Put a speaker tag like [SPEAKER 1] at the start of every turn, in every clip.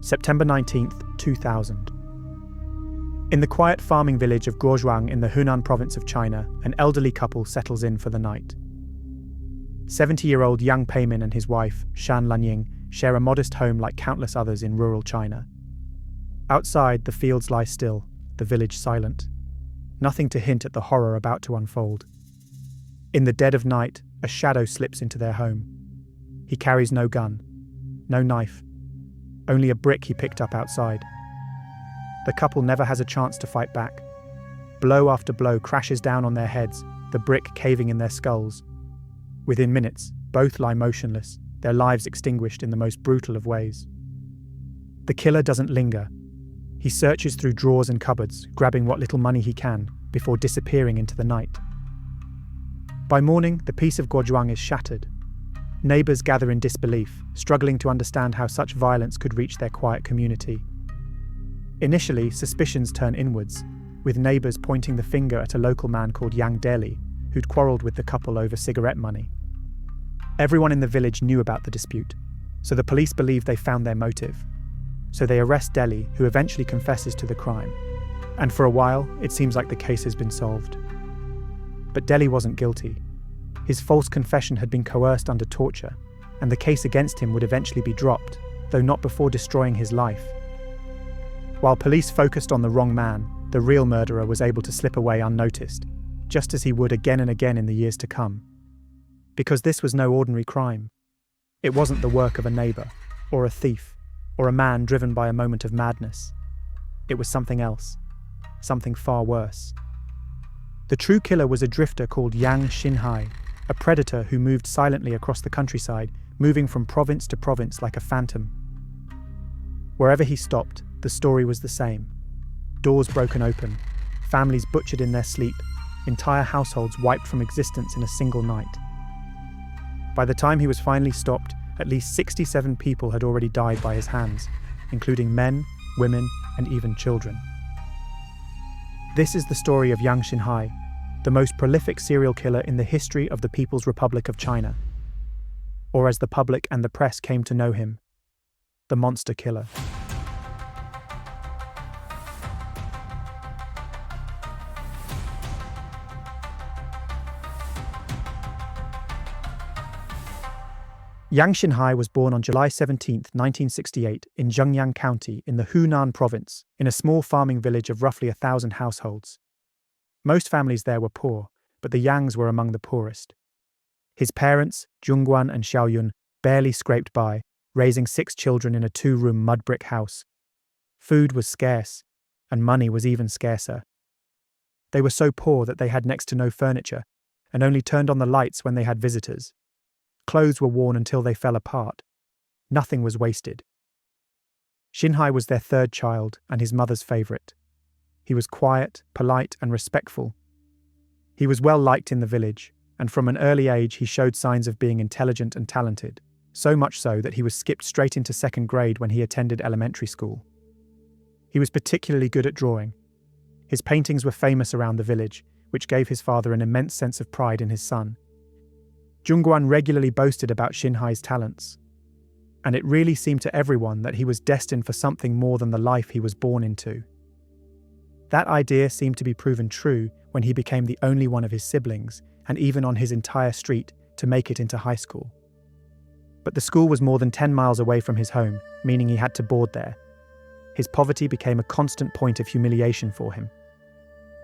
[SPEAKER 1] September 19th, 2000. In the quiet farming village of Guozhuang in the Hunan province of China, an elderly couple settles in for the night. 70-year-old Yang Peimin and his wife, Shan Lanying, share a modest home like countless others in rural China. Outside, the fields lie still, the village silent. Nothing to hint at the horror about to unfold. In the dead of night, a shadow slips into their home. He carries no gun, no knife, only a brick he picked up outside. The couple never has a chance to fight back. Blow after blow crashes down on their heads, the brick caving in their skulls. Within minutes, both lie motionless, their lives extinguished in the most brutal of ways. The killer doesn't linger. He searches through drawers and cupboards, grabbing what little money he can, before disappearing into the night. By morning, the peace of Guozhuang is shattered. Neighbours gather in disbelief, struggling to understand how such violence could reach their quiet community. Initially, suspicions turn inwards, with neighbours pointing the finger at a local man called Yang Deli, who'd quarrelled with the couple over cigarette money. Everyone in the village knew about the dispute, so the police believe they found their motive. So they arrest Deli, who eventually confesses to the crime. And for a while, it seems like the case has been solved. But Deli wasn't guilty. His false confession had been coerced under torture, and the case against him would eventually be dropped, though not before destroying his life. While police focused on the wrong man, the real murderer was able to slip away unnoticed, just as he would again and again in the years to come. Because this was no ordinary crime. It wasn't the work of a neighbour, or a thief, or a man driven by a moment of madness. It was something else, something far worse. The true killer was a drifter called Yang Xinhai, a predator who moved silently across the countryside, moving from province to province like a phantom. Wherever he stopped, the story was the same. Doors broken open, families butchered in their sleep, entire households wiped from existence in a single night. By the time he was finally stopped, at least 67 people had already died by his hands, including men, women, and even children. This is the story of Yang Xinhai, the most prolific serial killer in the history of the People's Republic of China. Or as the public and the press came to know him, the monster killer. Yang Xinhai was born on July 17, 1968, in Zhengyang County in the Hunan province, in a small farming village of roughly 1,000 households. Most families there were poor, but the Yangs were among the poorest. His parents, Zhongguan and Xiaoyun, barely scraped by, raising 6 children in a 2-room mud brick house. Food was scarce, and money was even scarcer. They were so poor that they had next to no furniture, and only turned on the lights when they had visitors. Clothes were worn until they fell apart. Nothing was wasted. Xinhai was their 3rd child and his mother's favourite. He was quiet, polite, and respectful. He was well liked in the village, and from an early age he showed signs of being intelligent and talented, so much so that he was skipped straight into 2nd grade when he attended elementary school. He was particularly good at drawing. His paintings were famous around the village, which gave his father an immense sense of pride in his son. Zhongguan regularly boasted about Xinhai's talents, and it really seemed to everyone that he was destined for something more than the life he was born into. That idea seemed to be proven true when he became the only one of his siblings, and even on his entire street, to make it into high school. But the school was more than 10 miles away from his home, meaning he had to board there. His poverty became a constant point of humiliation for him.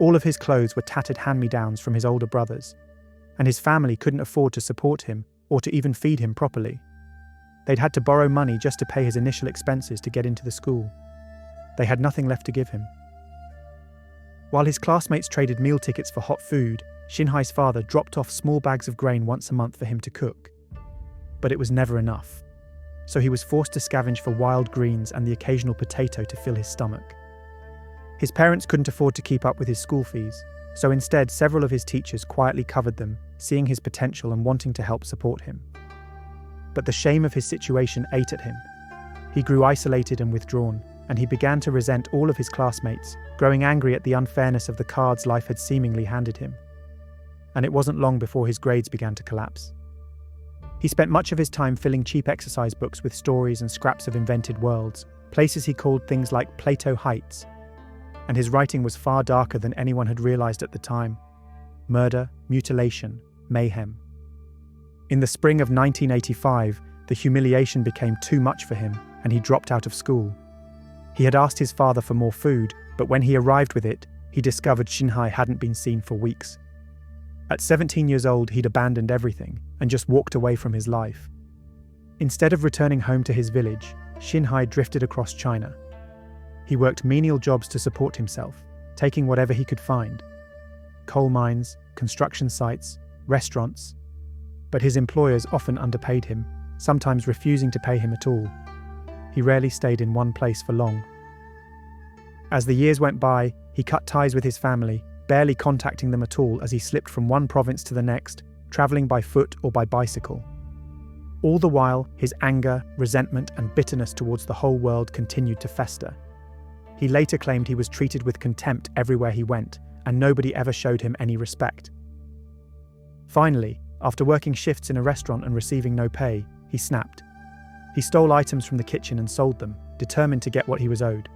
[SPEAKER 1] All of his clothes were tattered hand-me-downs from his older brothers, and his family couldn't afford to support him or to even feed him properly. They'd had to borrow money just to pay his initial expenses to get into the school. They had nothing left to give him. While his classmates traded meal tickets for hot food, Xinhai's father dropped off small bags of grain once a month for him to cook. But it was never enough, so he was forced to scavenge for wild greens and the occasional potato to fill his stomach. His parents couldn't afford to keep up with his school fees, so instead several of his teachers quietly covered them, seeing his potential and wanting to help support him. But the shame of his situation ate at him. He grew isolated and withdrawn, and he began to resent all of his classmates, growing angry at the unfairness of the cards life had seemingly handed him. And it wasn't long before his grades began to collapse. He spent much of his time filling cheap exercise books with stories and scraps of invented worlds, places he called things like Plato Heights, and his writing was far darker than anyone had realized at the time. Murder, mutilation, mayhem. In the spring of 1985, the humiliation became too much for him, and he dropped out of school. He had asked his father for more food, but when he arrived with it, he discovered Xinhai hadn't been seen for weeks. At 17 years old, he'd abandoned everything and just walked away from his life. Instead of returning home to his village, Xinhai drifted across China. He worked menial jobs to support himself, taking whatever he could find. Coal mines, construction sites, restaurants. But his employers often underpaid him, sometimes refusing to pay him at all. He rarely stayed in one place for long. As the years went by, he cut ties with his family, barely contacting them at all as he slipped from one province to the next, travelling by foot or by bicycle. All the while, his anger, resentment, and bitterness towards the whole world continued to fester. He later claimed he was treated with contempt everywhere he went, and nobody ever showed him any respect. Finally, after working shifts in a restaurant and receiving no pay, he snapped. He stole items from the kitchen and sold them, determined to get what he was owed.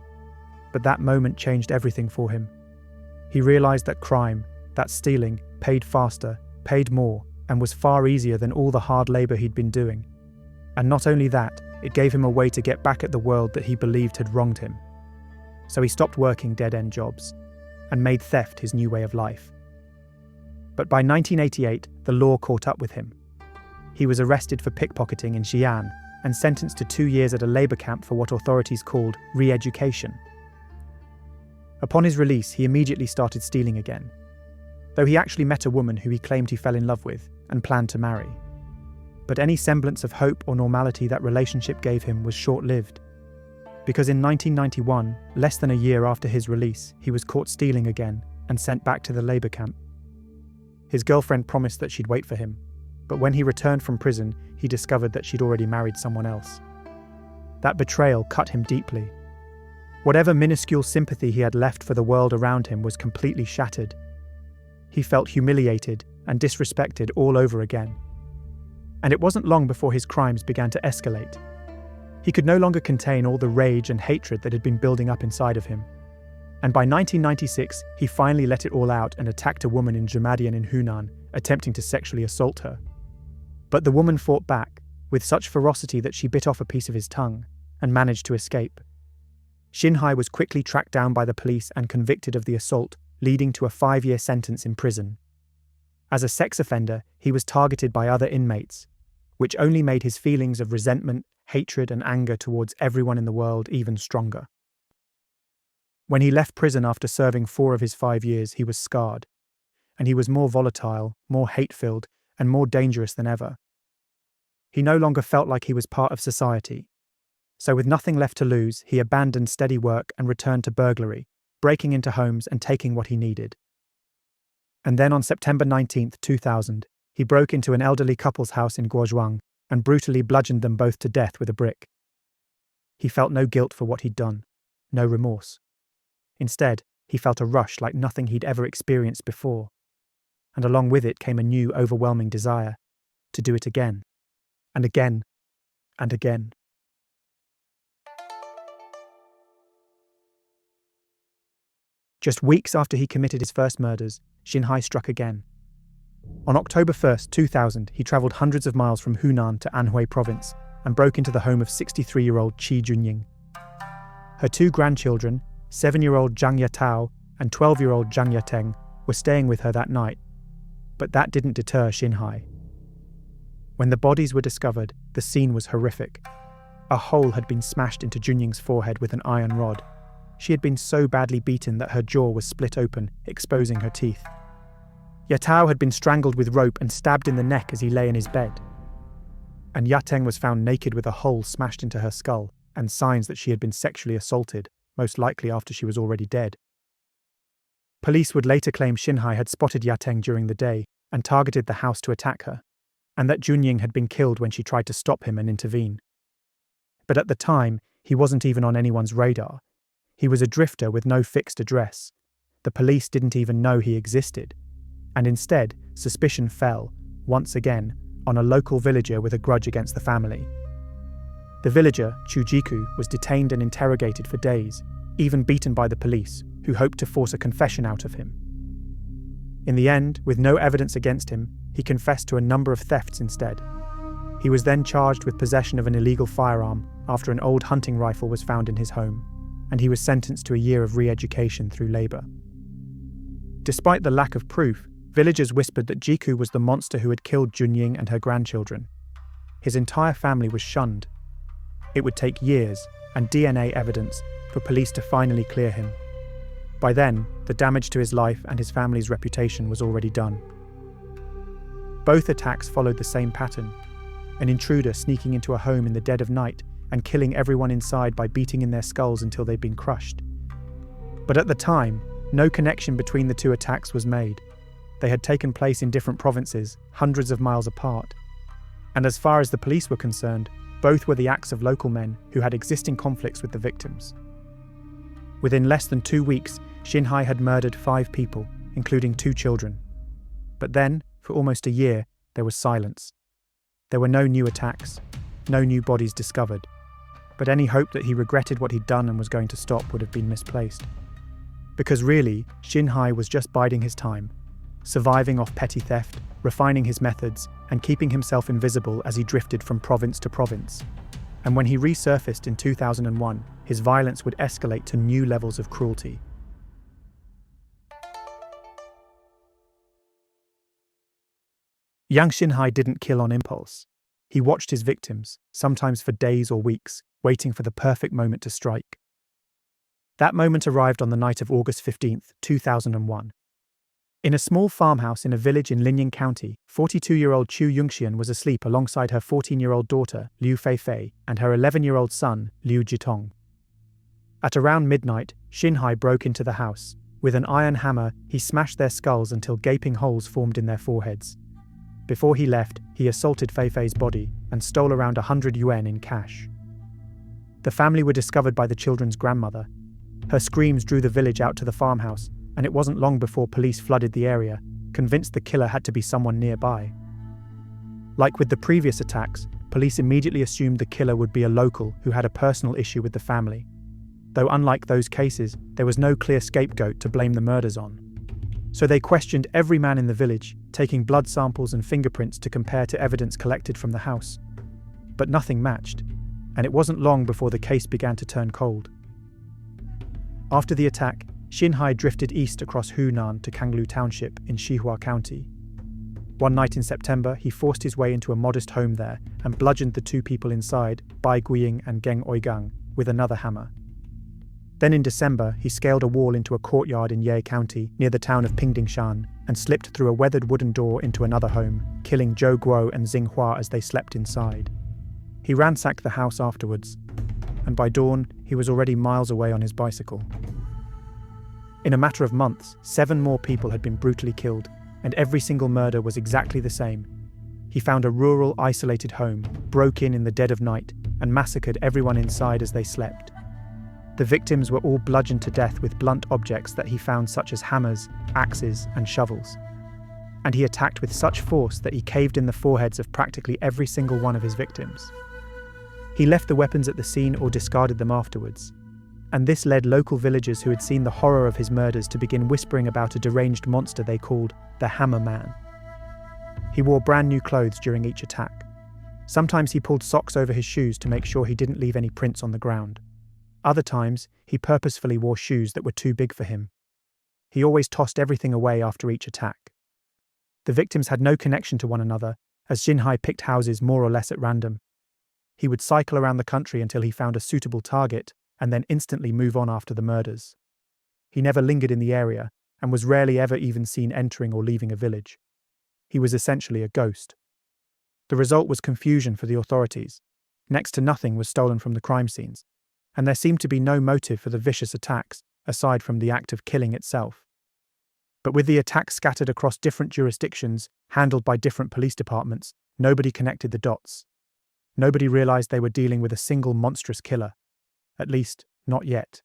[SPEAKER 1] But that moment changed everything for him. He realized that crime, that stealing, paid faster, paid more, and was far easier than all the hard labor he'd been doing. And not only that, it gave him a way to get back at the world that he believed had wronged him. So he stopped working dead-end jobs and made theft his new way of life. But by 1988, the law caught up with him. He was arrested for pickpocketing in Xi'an and sentenced to 2 years at a labor camp for what authorities called re-education. Upon his release, he immediately started stealing again, though he actually met a woman who he claimed he fell in love with and planned to marry. But any semblance of hope or normality that relationship gave him was short-lived, because in 1991, less than a year after his release, he was caught stealing again and sent back to the labor camp. His girlfriend promised that she'd wait for him, but when he returned from prison, he discovered that she'd already married someone else. That betrayal cut him deeply. Whatever minuscule sympathy he had left for the world around him was completely shattered. He felt humiliated and disrespected all over again. And it wasn't long before his crimes began to escalate. He could no longer contain all the rage and hatred that had been building up inside of him. And by 1996, he finally let it all out and attacked a woman in Zhejiang in Hunan, attempting to sexually assault her. But the woman fought back, with such ferocity that she bit off a piece of his tongue, and managed to escape. Xinhai was quickly tracked down by the police and convicted of the assault, leading to a 5-year sentence in prison. As a sex offender, he was targeted by other inmates, which only made his feelings of resentment, hatred, and anger towards everyone in the world even stronger. When he left prison after serving 4 of his 5 years, he was scarred, and he was more volatile, more hate-filled, and more dangerous than ever. He no longer felt like he was part of society. So with nothing left to lose, he abandoned steady work and returned to burglary, breaking into homes and taking what he needed. And then on September 19, 2000, he broke into an elderly couple's house in Guozhuang and brutally bludgeoned them both to death with a brick. He felt no guilt for what he'd done, no remorse. Instead, he felt a rush like nothing he'd ever experienced before. And along with it came a new, overwhelming desire to do it again, and again, and again. Just weeks after he committed his first murders, Xinhai struck again. On October 1st, 2000, he travelled hundreds of miles from Hunan to Anhui province and broke into the home of 63-year-old Qi Junying. Her 2 grandchildren, 7-year-old Zhang Yatao and 12-year-old Zhang Yateng, were staying with her that night. But that didn't deter Xinhai. When the bodies were discovered, the scene was horrific. A hole had been smashed into Junying's forehead with an iron rod. She had been so badly beaten that her jaw was split open, exposing her teeth. Yatao had been strangled with rope and stabbed in the neck as he lay in his bed. And Yateng was found naked with a hole smashed into her skull and signs that she had been sexually assaulted, most likely after she was already dead. Police would later claim Xinhai had spotted Yateng during the day and targeted the house to attack her, and that Junying had been killed when she tried to stop him and intervene. But at the time, he wasn't even on anyone's radar. He was a drifter with no fixed address. The police didn't even know he existed. And instead, suspicion fell, once again, on a local villager with a grudge against the family. The villager, Chujiku, was detained and interrogated for days, even beaten by the police, who hoped to force a confession out of him. In the end, with no evidence against him, he confessed to a number of thefts instead. He was then charged with possession of an illegal firearm after an old hunting rifle was found in his home, and he was sentenced to a year of re-education through labour. Despite the lack of proof, villagers whispered that Jiku was the monster who had killed Junying and her grandchildren. His entire family was shunned. It would take years and DNA evidence for police to finally clear him. By then, the damage to his life and his family's reputation was already done. Both attacks followed the same pattern: an intruder sneaking into a home in the dead of night and killing everyone inside by beating in their skulls until they'd been crushed. But at the time, no connection between the two attacks was made. They had taken place in different provinces, hundreds of miles apart. And as far as the police were concerned, both were the acts of local men who had existing conflicts with the victims. Within less than 2 weeks, Xinhai had murdered 5 people, including 2 children. But then, for almost a year, there was silence. There were no new attacks, no new bodies discovered. But any hope that he regretted what he'd done and was going to stop would have been misplaced. Because really, Xinhai was just biding his time, surviving off petty theft, refining his methods, and keeping himself invisible as he drifted from province to province. And when he resurfaced in 2001, his violence would escalate to new levels of cruelty. Yang Xinhai didn't kill on impulse. He watched his victims, sometimes for days or weeks, waiting for the perfect moment to strike. That moment arrived on the night of August 15, 2001. In a small farmhouse in a village in Linying County, 42-year-old Chu Yongxian was asleep alongside her 14-year-old daughter, Liu Feifei, and her 11-year-old son, Liu Jitong. At around midnight, Xinhai broke into the house. With an iron hammer, he smashed their skulls until gaping holes formed in their foreheads. Before he left, he assaulted Feifei's body and stole around 100 yuan in cash. The family were discovered by the children's grandmother. Her screams drew the village out to the farmhouse, and it wasn't long before police flooded the area, convinced the killer had to be someone nearby. Like with the previous attacks, police immediately assumed the killer would be a local who had a personal issue with the family. Though unlike those cases, there was no clear scapegoat to blame the murders on. So they questioned every man in the village, taking blood samples and fingerprints to compare to evidence collected from the house. But nothing matched, and it wasn't long before the case began to turn cold. After the attack, Xinhai drifted east across Hunan to Kanglu Township in Xihua County. One night in September, he forced his way into a modest home there and bludgeoned the 2 people inside, Bai Guiying and Geng Oigang, with another hammer. Then in December, he scaled a wall into a courtyard in Ye County near the town of Pingdingshan and slipped through a weathered wooden door into another home, killing Zhou Guo and Xinhua as they slept inside. He ransacked the house afterwards, and by dawn, he was already miles away on his bicycle. In a matter of months, 7 more people had been brutally killed, and every single murder was exactly the same. He found a rural, isolated home, broke in the dead of night, and massacred everyone inside as they slept. The victims were all bludgeoned to death with blunt objects that he found, such as hammers, axes, and shovels. And he attacked with such force that he caved in the foreheads of practically every single one of his victims. He left the weapons at the scene or discarded them afterwards. And this led local villagers who had seen the horror of his murders to begin whispering about a deranged monster they called the Hammer Man. He wore brand new clothes during each attack. Sometimes he pulled socks over his shoes to make sure he didn't leave any prints on the ground. Other times, he purposefully wore shoes that were too big for him. He always tossed everything away after each attack. The victims had no connection to one another, as Xinhai picked houses more or less at random. He would cycle around the country until he found a suitable target, and then instantly move on after the murders. He never lingered in the area, and was rarely ever even seen entering or leaving a village. He was essentially a ghost. The result was confusion for the authorities. Next to nothing was stolen from the crime scenes, and there seemed to be no motive for the vicious attacks, aside from the act of killing itself. But with the attacks scattered across different jurisdictions, handled by different police departments, nobody connected the dots. Nobody realized they were dealing with a single monstrous killer. At least, not yet.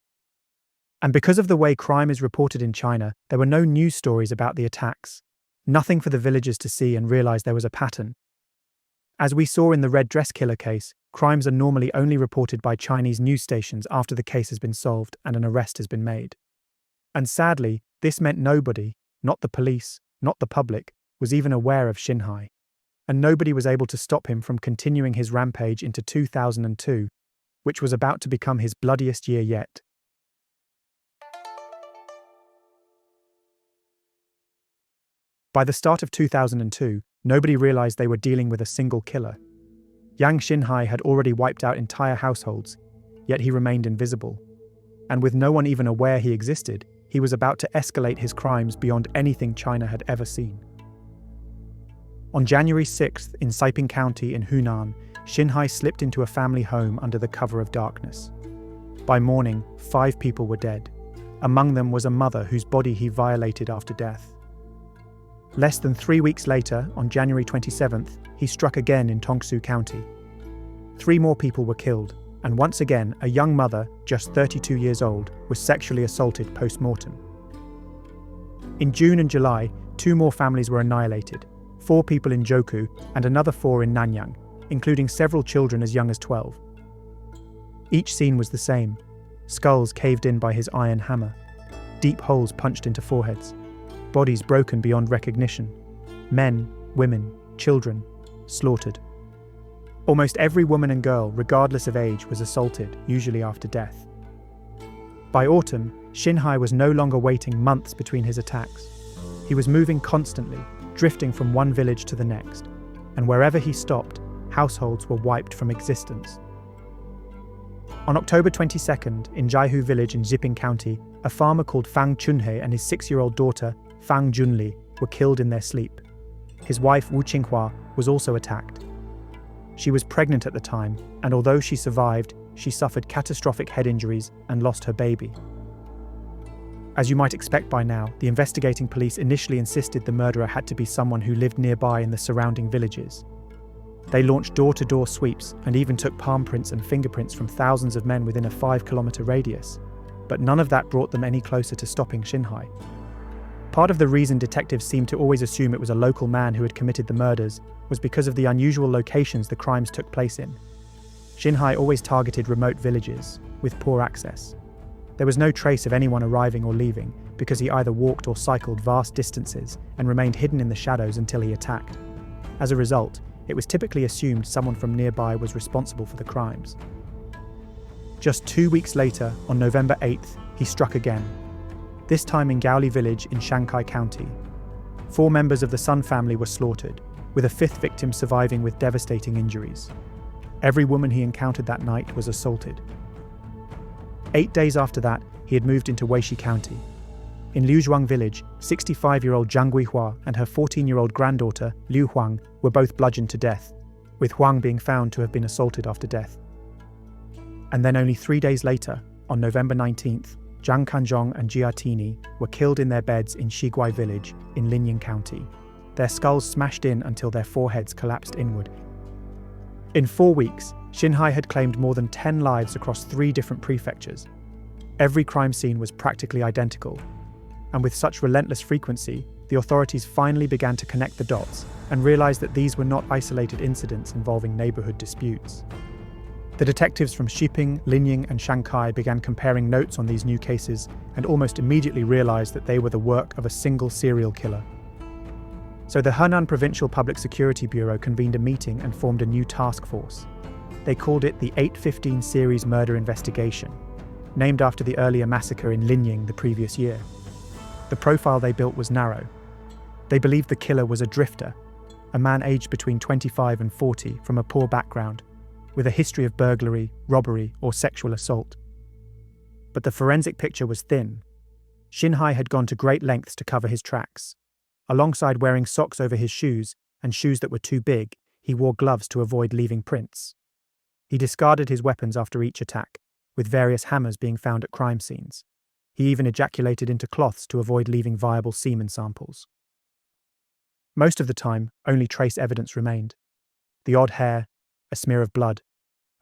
[SPEAKER 1] And because of the way crime is reported in China, there were no news stories about the attacks. Nothing for the villagers to see and realize there was a pattern. As we saw in the red dress killer case, crimes are normally only reported by Chinese news stations after the case has been solved and an arrest has been made. And sadly, this meant nobody, not the police, not the public, was even aware of Xinhai. And nobody was able to stop him from continuing his rampage into 2002, which was about to become his bloodiest year yet. By the start of 2002, nobody realized they were dealing with a single killer. Yang Xinhai had already wiped out entire households, yet he remained invisible. And with no one even aware he existed, he was about to escalate his crimes beyond anything China had ever seen. On January 6th, in Saiping County in Hunan, Xinhai slipped into a family home under the cover of darkness. By morning, 5 people were dead. Among them was a mother whose body he violated after death. Less than 3 weeks later, on January 27th, he struck again in Tongsu County. 3 more people were killed, and once again, a young mother, just 32 years old, was sexually assaulted post-mortem. In June and July, 2 more families were annihilated, 4 people in Joku and another 4 in Nanyang, including several children as young as 12. Each scene was the same: skulls caved in by his iron hammer, deep holes punched into foreheads, bodies broken beyond recognition, men, women, children, slaughtered. Almost every woman and girl, regardless of age, was assaulted, usually after death. By autumn, Xinhai was no longer waiting months between his attacks. He was moving constantly, drifting from one village to the next, and wherever he stopped, households were wiped from existence. On October 22nd, in Jiahu village in Xiping County, a farmer called Fang Chunhe and his 6-year-old daughter, Fang Junli, were killed in their sleep. His wife, Wu Qinghua, was also attacked. She was pregnant at the time, and although she survived, she suffered catastrophic head injuries and lost her baby. As you might expect by now, the investigating police initially insisted the murderer had to be someone who lived nearby in the surrounding villages. They launched door-to-door sweeps and even took palm prints and fingerprints from thousands of men within a 5-kilometer radius, but none of that brought them any closer to stopping Xinhai. Part of the reason detectives seemed to always assume it was a local man who had committed the murders was because of the unusual locations the crimes took place in. Xinhai always targeted remote villages, with poor access. There was no trace of anyone arriving or leaving, because he either walked or cycled vast distances and remained hidden in the shadows until he attacked. As a result, it was typically assumed someone from nearby was responsible for the crimes. Just 2 weeks later, on November 8th, he struck again. This time in Gaoli village in Shanghai County. 4 members of the Sun family were slaughtered, with a 5th victim surviving with devastating injuries. Every woman he encountered that night was assaulted. 8 days after that, he had moved into Weishi County. In Liuzhuang village, 65-year-old Zhang Guihua and her 14-year-old granddaughter, Liu Huang, were both bludgeoned to death, with Huang being found to have been assaulted after death. And then only 3 days later, on November 19th, Zhang Kanzhong and Jia Tini were killed in their beds in Shiguai village in Linying County, their skulls smashed in until their foreheads collapsed inward. In 4 weeks, Xinhai had claimed more than 10 lives across 3 different prefectures. Every crime scene was practically identical, and with such relentless frequency, the authorities finally began to connect the dots and realized that these were not isolated incidents involving neighborhood disputes. The detectives from Xiping, Linying, and Shanghai began comparing notes on these new cases and almost immediately realized that they were the work of a single serial killer. So the Henan Provincial Public Security Bureau convened a meeting and formed a new task force. They called it the 815 Series Murder Investigation, named after the earlier massacre in Linying the previous year. The profile they built was narrow. They believed the killer was a drifter, a man aged between 25 and 40 from a poor background, with a history of burglary, robbery, or sexual assault. But the forensic picture was thin. Xinhai had gone to great lengths to cover his tracks. Alongside wearing socks over his shoes, and shoes that were too big, he wore gloves to avoid leaving prints. He discarded his weapons after each attack, with various hammers being found at crime scenes. He even ejaculated into cloths to avoid leaving viable semen samples. Most of the time, only trace evidence remained. The odd hair, a smear of blood,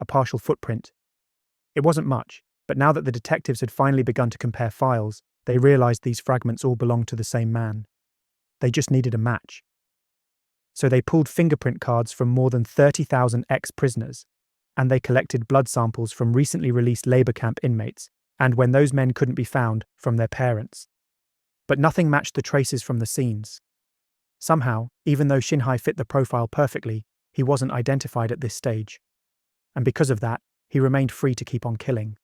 [SPEAKER 1] a partial footprint. It wasn't much, but now that the detectives had finally begun to compare files, they realized these fragments all belonged to the same man. They just needed a match. So they pulled fingerprint cards from more than 30,000 ex-prisoners, and they collected blood samples from recently released labor camp inmates, and when those men couldn't be found, from their parents. But nothing matched the traces from the scenes. Somehow, even though Xinhai fit the profile perfectly, he wasn't identified at this stage. And because of that, he remained free to keep on killing.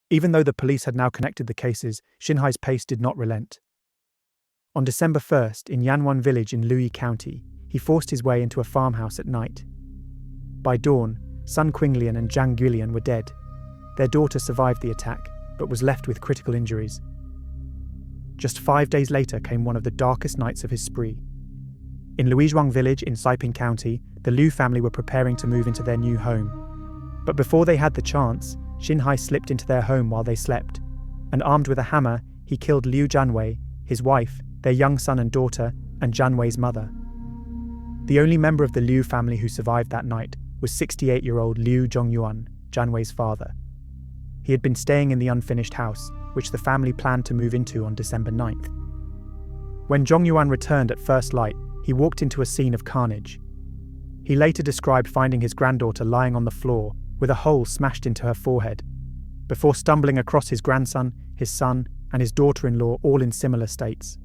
[SPEAKER 1] Even though the police had now connected the cases, Xinhai's pace did not relent. On December 1st, in Yanwan village in Luyi County, he forced his way into a farmhouse at night. By dawn, Sun Qinglian and Zhang Guilian were dead. Their daughter survived the attack, but was left with critical injuries. Just 5 days later came one of the darkest nights of his spree. In Luizhuang village in Saiping County, the Liu family were preparing to move into their new home. But before they had the chance, Xinhai slipped into their home while they slept, and armed with a hammer, he killed Liu Jianwei, his wife, their young son and daughter, and Jianwei's mother. The only member of the Liu family who survived that night was 68-year-old Liu Zhongyuan, Jianwei's father. He had been staying in the unfinished house, which the family planned to move into on December 9th. When Zhongyuan returned at first light, he walked into a scene of carnage. He later described finding his granddaughter lying on the floor, with a hole smashed into her forehead, before stumbling across his grandson, his son, and his daughter-in-law all in similar states.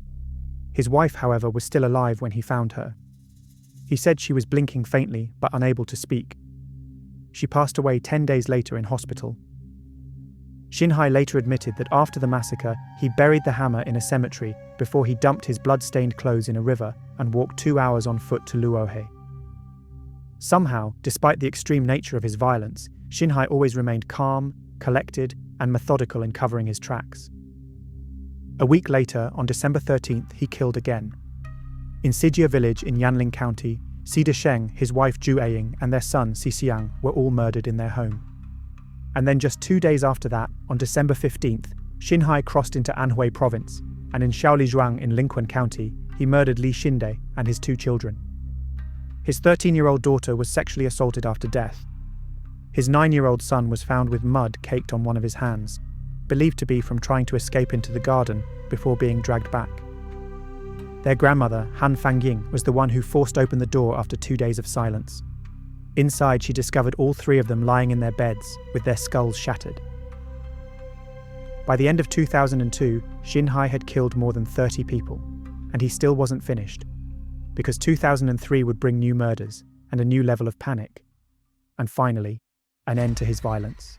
[SPEAKER 1] His wife, however, was still alive when he found her. He said she was blinking faintly, but unable to speak. She passed away 10 days later in hospital. Xinhai later admitted that after the massacre, he buried the hammer in a cemetery before he dumped his blood-stained clothes in a river and walked 2 hours on foot to Luohe. Somehow, despite the extreme nature of his violence, Xinhai always remained calm, collected, and methodical in covering his tracks. A week later, on December 13th, he killed again. In Sijia village in Yanling County, Si Desheng, his wife Zhu Eying, and their son Si Xiang were all murdered in their home. And then just 2 days after that, on December 15th, Xinhai crossed into Anhui province, and in Shaolizhuang in Linquan County, he murdered Li Xinde and his 2 children. His 13-year-old daughter was sexually assaulted after death. His 9-year-old son was found with mud caked on one of his hands, believed to be from trying to escape into the garden before being dragged back. Their grandmother, Han Fangying, was the one who forced open the door after 2 days of silence. Inside, she discovered all 3 of them lying in their beds, with their skulls shattered. By the end of 2002, Xinhai had killed more than 30 people, and he still wasn't finished, because 2003 would bring new murders and a new level of panic, and finally, an end to his violence.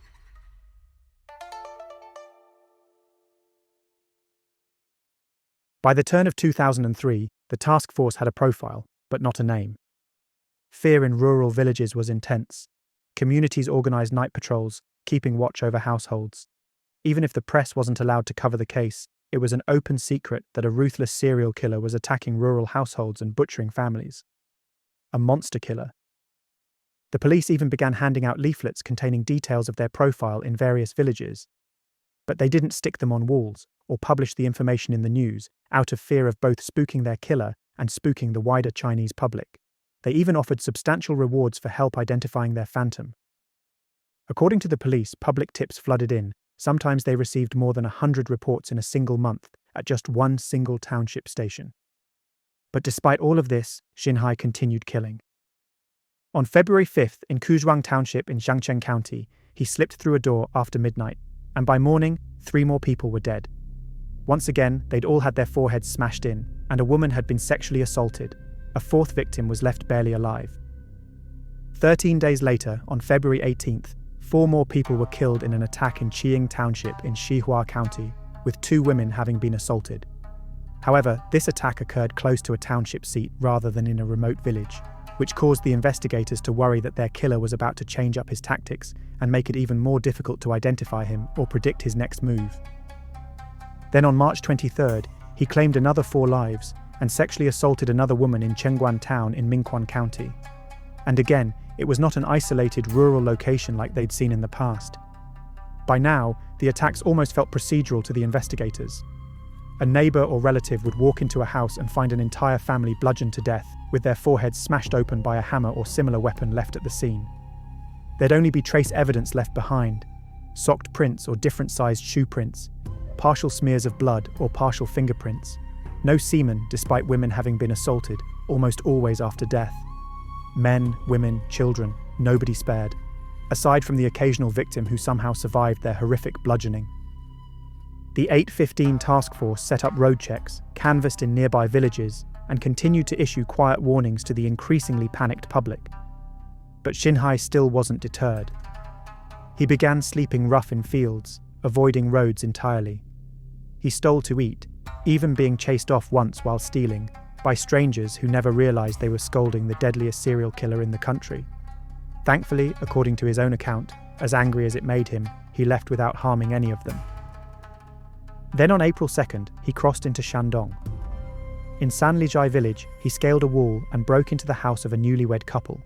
[SPEAKER 1] By the turn of 2003, the task force had a profile, but not a name. Fear in rural villages was intense. Communities organised night patrols, keeping watch over households. Even if the press wasn't allowed to cover the case, it was an open secret that a ruthless serial killer was attacking rural households and butchering families. A monster killer. The police even began handing out leaflets containing details of their profile in various villages. But they didn't stick them on walls or publish the information in the news out of fear of both spooking their killer and spooking the wider Chinese public. They even offered substantial rewards for help identifying their phantom. According to the police, public tips flooded in. Sometimes they received more than 100 reports in a single month at just one single township station. But despite all of this, Xinhai continued killing. On February 5th, in Kuzhuang Township in Jiangcheng County, he slipped through a door after midnight, and by morning, 3 more people were dead. Once again, they'd all had their foreheads smashed in, and a woman had been sexually assaulted. A 4th victim was left barely alive. 13 days later, on February 18th, 4 more people were killed in an attack in Qiying Township in Xihua County, with 2 women having been assaulted. However, this attack occurred close to a township seat rather than in a remote village, which caused the investigators to worry that their killer was about to change up his tactics and make it even more difficult to identify him or predict his next move. Then on March 23rd, he claimed another 4 lives and sexually assaulted another woman in Chengguan Town in Minquan County. And again, it was not an isolated rural location like they'd seen in the past. By now, the attacks almost felt procedural to the investigators. A neighbour or relative would walk into a house and find an entire family bludgeoned to death, with their foreheads smashed open by a hammer or similar weapon left at the scene. There'd only be trace evidence left behind: socked prints or different-sized shoe prints, partial smears of blood or partial fingerprints. No semen, despite women having been assaulted, almost always after death. Men, women, children, nobody spared, aside from the occasional victim who somehow survived their horrific bludgeoning. The 815 task force set up road checks, canvassed in nearby villages, and continued to issue quiet warnings to the increasingly panicked public. But Xinhai still wasn't deterred. He began sleeping rough in fields, avoiding roads entirely. He stole to eat, even being chased off once while stealing, by strangers who never realized they were scolding the deadliest serial killer in the country. Thankfully, according to his own account, as angry as it made him, he left without harming any of them. Then on April 2nd, he crossed into Shandong. In Sanlijai village, he scaled a wall and broke into the house of a newlywed couple.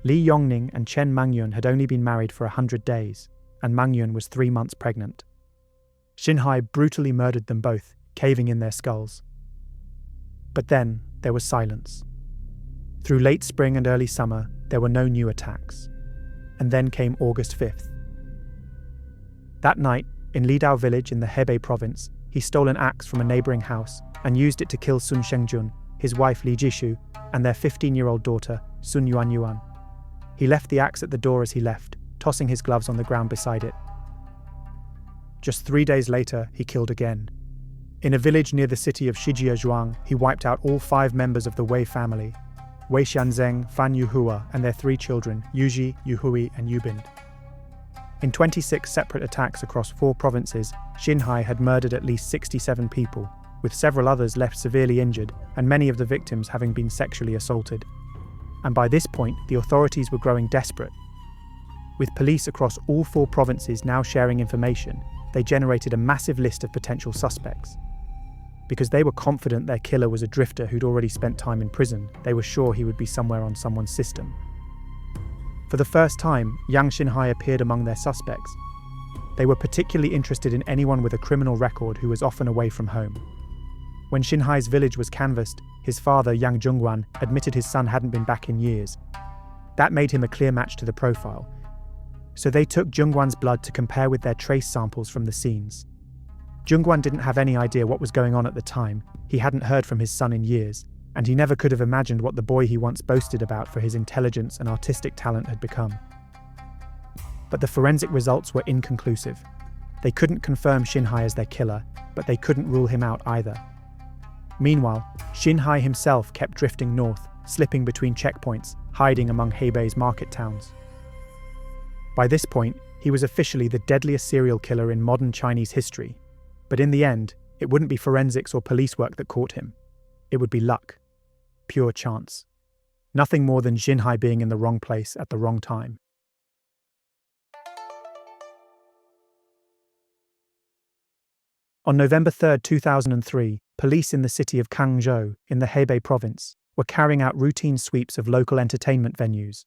[SPEAKER 1] Li Yongning and Chen Mangyun had only been married for 100 days, and Mangyun was 3 months pregnant. Xinhai brutally murdered them both, caving in their skulls. But then there was silence. Through late spring and early summer, there were no new attacks. And then came August 5th. That night, in Lidao village in the Hebei province, he stole an axe from a neighbouring house and used it to kill Sun Shengjun, his wife Li Jishu, and their 15-year-old daughter, Sun Yuanyuan. He left the axe at the door as he left, tossing his gloves on the ground beside it. Just 3 days later, he killed again. In a village near the city of Shijiazhuang, he wiped out all 5 members of the Wei family, Wei Xianzeng, Fan Yuhua, and their 3 children, Yuji, Yuhui, and Yubind. In 26 separate attacks across 4 provinces, Xinhai had murdered at least 67 people, with several others left severely injured and many of the victims having been sexually assaulted. And by this point, the authorities were growing desperate. With police across all 4 provinces now sharing information, they generated a massive list of potential suspects. Because they were confident their killer was a drifter who'd already spent time in prison, they were sure he would be somewhere on someone's system. For the first time, Yang Xinhai appeared among their suspects. They were particularly interested in anyone with a criminal record who was often away from home. When Xinhai's village was canvassed, his father, Yang Zhongguan, admitted his son hadn't been back in years. That made him a clear match to the profile. So they took Zhongguan's blood to compare with their trace samples from the scenes. Zhongguan didn't have any idea what was going on at the time. He hadn't heard from his son in years, and he never could have imagined what the boy he once boasted about for his intelligence and artistic talent had become. But the forensic results were inconclusive. They couldn't confirm Xinhai as their killer, but they couldn't rule him out either. Meanwhile, Xinhai himself kept drifting north, slipping between checkpoints, hiding among Hebei's market towns. By this point, he was officially the deadliest serial killer in modern Chinese history. But in the end, it wouldn't be forensics or police work that caught him. It would be luck. Pure chance. Nothing more than Xinhai being in the wrong place at the wrong time. On November 3, 2003, police in the city of Kangzhou, in the Hebei province, were carrying out routine sweeps of local entertainment venues.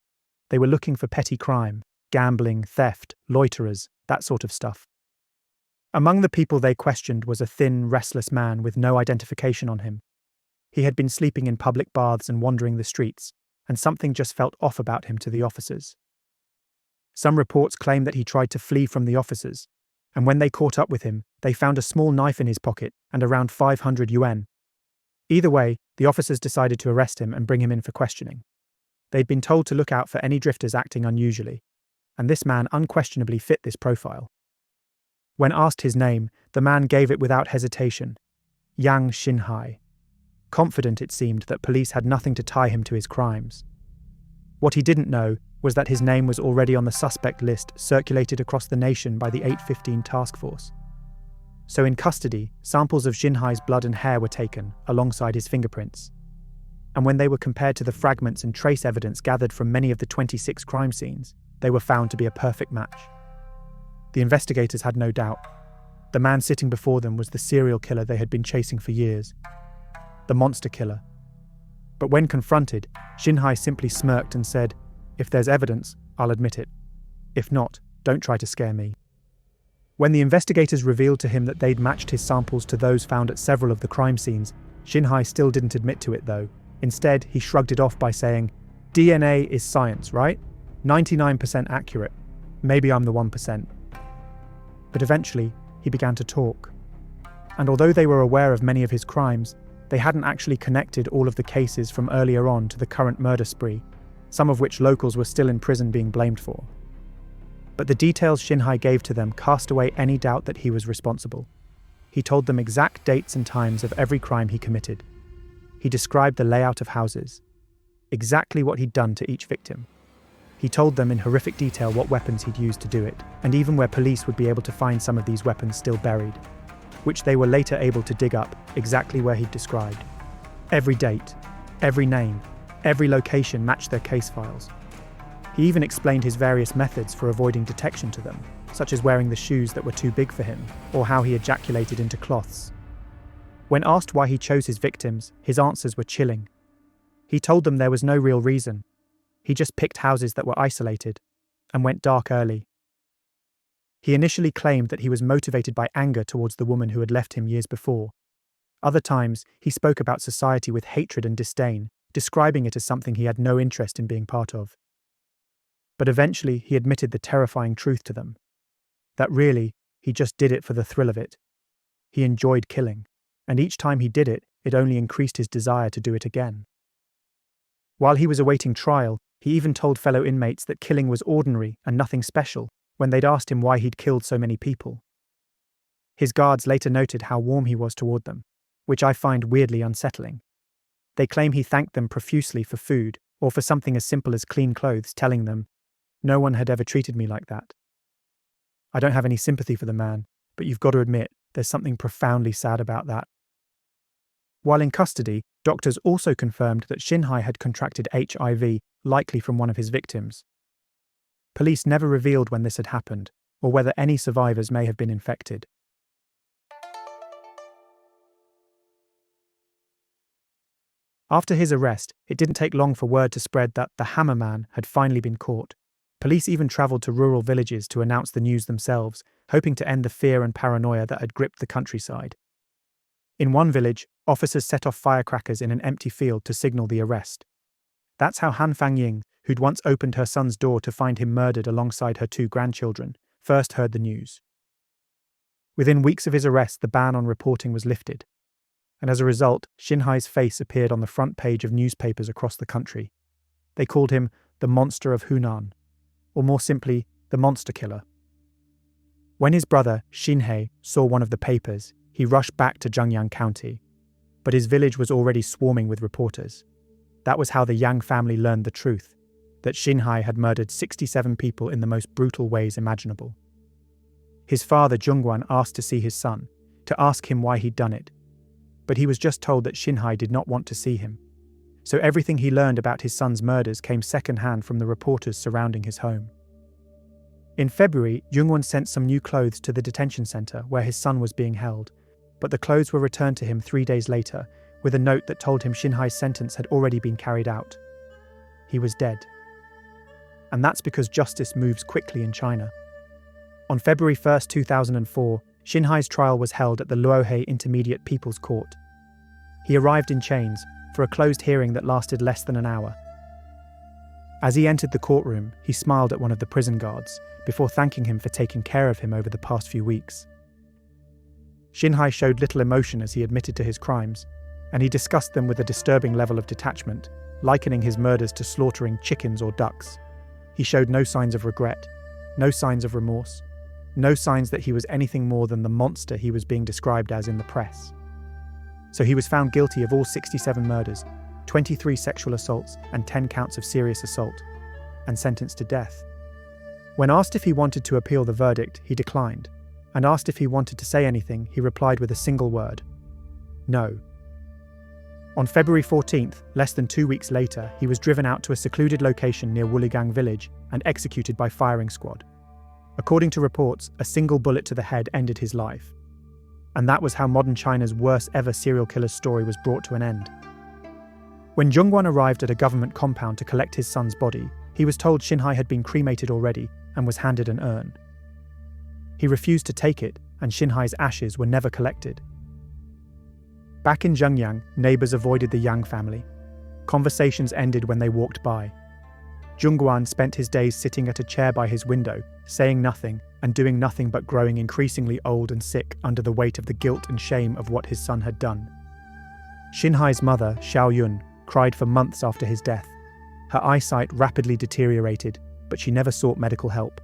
[SPEAKER 1] They were looking for petty crime, gambling, theft, loiterers, that sort of stuff. Among the people they questioned was a thin, restless man with no identification on him. He had been sleeping in public baths and wandering the streets, and something just felt off about him to the officers. Some reports claim that he tried to flee from the officers, and when they caught up with him, they found a small knife in his pocket and around 500 yuan. Either way, the officers decided to arrest him and bring him in for questioning. They'd been told to look out for any drifters acting unusually, and this man unquestionably fit this profile. When asked his name, the man gave it without hesitation: Yang Xinhai. Confident, it seemed, that police had nothing to tie him to his crimes. What he didn't know was that his name was already on the suspect list circulated across the nation by the 815 task force. So in custody, samples of Xinhai's blood and hair were taken, alongside his fingerprints. And when they were compared to the fragments and trace evidence gathered from many of the 26 crime scenes, they were found to be a perfect match. The investigators had no doubt. The man sitting before them was the serial killer they had been chasing for years. The monster killer. But when confronted, Xinhai simply smirked and said, "If there's evidence, I'll admit it. If not, don't try to scare me." When the investigators revealed to him that they'd matched his samples to those found at several of the crime scenes, Xinhai still didn't admit to it though. Instead, he shrugged it off by saying, "DNA is science, right? 99% accurate. Maybe I'm the 1%. But eventually, he began to talk. And although they were aware of many of his crimes, they hadn't actually connected all of the cases from earlier on to the current murder spree, some of which locals were still in prison being blamed for. But the details Xinhai gave to them cast away any doubt that he was responsible. He told them exact dates and times of every crime he committed. He described the layout of houses, exactly what he'd done to each victim. He told them in horrific detail what weapons he'd used to do it, and even where police would be able to find some of these weapons still buried, which they were later able to dig up exactly where he'd described. Every date, every name, every location matched their case files. He even explained his various methods for avoiding detection to them, such as wearing the shoes that were too big for him, or how he ejaculated into cloths. When asked why he chose his victims, his answers were chilling. He told them there was no real reason. He just picked houses that were isolated and went dark early. He initially claimed that he was motivated by anger towards the woman who had left him years before. Other times, he spoke about society with hatred and disdain, describing it as something he had no interest in being part of. But eventually, he admitted the terrifying truth to them, that really, he just did it for the thrill of it. He enjoyed killing, and each time he did it, it only increased his desire to do it again. While he was awaiting trial, he even told fellow inmates that killing was ordinary and nothing special when they'd asked him why he'd killed so many people. His guards later noted how warm he was toward them, which I find weirdly unsettling. They claim he thanked them profusely for food or for something as simple as clean clothes, telling them, "No one had ever treated me like that." I don't have any sympathy for the man, but you've got to admit there's something profoundly sad about that. While in custody, doctors also confirmed that Xinhai had contracted HIV, likely from one of his victims. Police never revealed when this had happened, or whether any survivors may have been infected. After his arrest, it didn't take long for word to spread that the Hammer Man had finally been caught. Police even travelled to rural villages to announce the news themselves, hoping to end the fear and paranoia that had gripped the countryside. In one village, officers set off firecrackers in an empty field to signal the arrest. That's how Han Fangying, who'd once opened her son's door to find him murdered alongside her 2 grandchildren, first heard the news. Within weeks of his arrest, the ban on reporting was lifted, and as a result, Xinhai's face appeared on the front page of newspapers across the country. They called him the Monster of Hunan, or more simply, the Monster Killer. When his brother, Xinhai, saw one of the papers, he rushed back to Zhengyang County, but his village was already swarming with reporters. That was how the Yang family learned the truth, that Xinhai had murdered 67 people in the most brutal ways imaginable. His father, Zhongguan, asked to see his son, to ask him why he'd done it, but he was just told that Xinhai did not want to see him. So everything he learned about his son's murders came second-hand from the reporters surrounding his home. In February, Zhongguan sent some new clothes to the detention center where his son was being held, but the clothes were returned to him 3 days later with a note that told him Xinhai's sentence had already been carried out. He was dead. And that's because justice moves quickly in China. On February 1st, 2004, Xinhai's trial was held at the Luohe Intermediate People's Court. He arrived in chains for a closed hearing that lasted less than an hour. As he entered the courtroom, he smiled at one of the prison guards before thanking him for taking care of him over the past few weeks. Xinhai showed little emotion as he admitted to his crimes, and he discussed them with a disturbing level of detachment, likening his murders to slaughtering chickens or ducks. He showed no signs of regret, no signs of remorse, no signs that he was anything more than the monster he was being described as in the press. So he was found guilty of all 67 murders, 23 sexual assaults, and 10 counts of serious assault, and sentenced to death. When asked if he wanted to appeal the verdict, he declined, and asked if he wanted to say anything, he replied with a single word: no. On February 14th, less than 2 weeks later, he was driven out to a secluded location near Wuligang village and executed by firing squad. According to reports, a single bullet to the head ended his life. And that was how modern China's worst ever serial killer's story was brought to an end. When Zhongguan arrived at a government compound to collect his son's body, he was told Xinhai had been cremated already and was handed an urn. He refused to take it, and Xinhai's ashes were never collected. Back in Zhengyang, neighbours avoided the Yang family. Conversations ended when they walked by. Zhongguan spent his days sitting at a chair by his window, saying nothing and doing nothing but growing increasingly old and sick under the weight of the guilt and shame of what his son had done. Xinhai's mother, Xiao Yun, cried for months after his death. Her eyesight rapidly deteriorated, but she never sought medical help.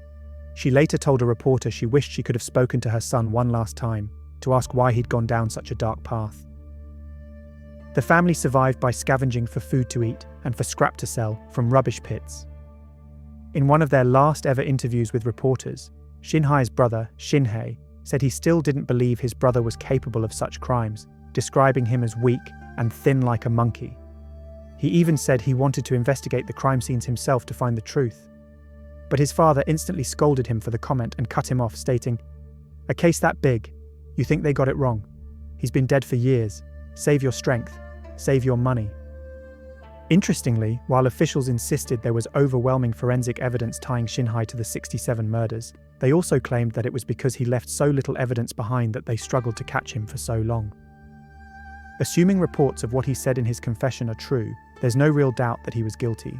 [SPEAKER 1] She later told a reporter she wished she could have spoken to her son one last time to ask why he'd gone down such a dark path. The family survived by scavenging for food to eat and for scrap to sell from rubbish pits. In one of their last ever interviews with reporters, Xinhai's brother, Xinhai, said he still didn't believe his brother was capable of such crimes, describing him as weak and thin like a monkey. He even said he wanted to investigate the crime scenes himself to find the truth. But his father instantly scolded him for the comment and cut him off, stating, "A case that big? You think they got it wrong? He's been dead for years. Save your strength. Save your money." Interestingly, while officials insisted there was overwhelming forensic evidence tying Xinhai to the 67 murders, they also claimed that it was because he left so little evidence behind that they struggled to catch him for so long. Assuming reports of what he said in his confession are true, there's no real doubt that he was guilty.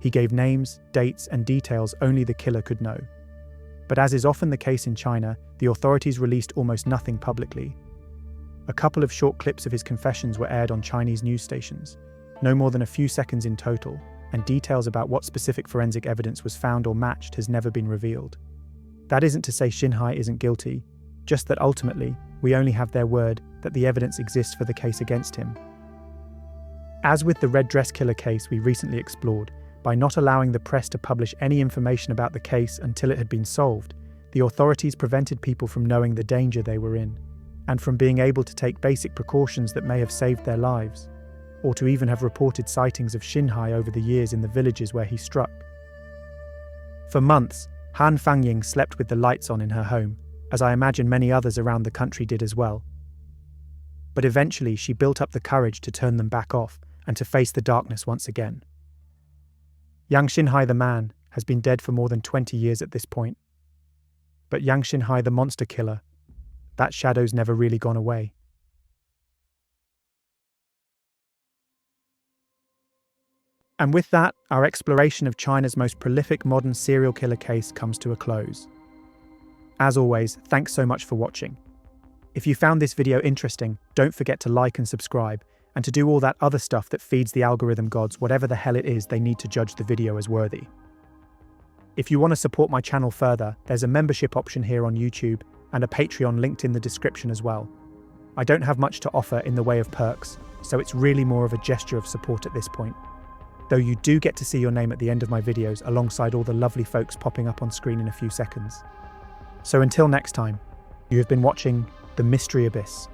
[SPEAKER 1] He gave names, dates, and details only the killer could know. But as is often the case in China, the authorities released almost nothing publicly. A couple of short clips of his confessions were aired on Chinese news stations, no more than a few seconds in total, and details about what specific forensic evidence was found or matched has never been revealed. That isn't to say Xinhai isn't guilty, just that ultimately, we only have their word that the evidence exists for the case against him. As with the Red Dress Killer case we recently explored, by not allowing the press to publish any information about the case until it had been solved, the authorities prevented people from knowing the danger they were in, and from being able to take basic precautions that may have saved their lives, or to even have reported sightings of Xinhai over the years in the villages where he struck. For months, Han Fangying slept with the lights on in her home, as I imagine many others around the country did as well. But eventually she built up the courage to turn them back off and to face the darkness once again. Yang Xinhai the man has been dead for more than 20 years at this point. But Yang Xinhai the monster killer, that shadow's never really gone away. And with that, our exploration of China's most prolific modern serial killer case comes to a close. As always, thanks so much for watching. If you found this video interesting, don't forget to like and subscribe, and to do all that other stuff that feeds the algorithm gods whatever the hell it is they need to judge the video as worthy. If you want to support my channel further, there's a membership option here on YouTube and a Patreon linked in the description as well. I don't have much to offer in the way of perks, so it's really more of a gesture of support at this point. Though you do get to see your name at the end of my videos alongside all the lovely folks popping up on screen in a few seconds. So until next time, you have been watching The Mystery Abyss.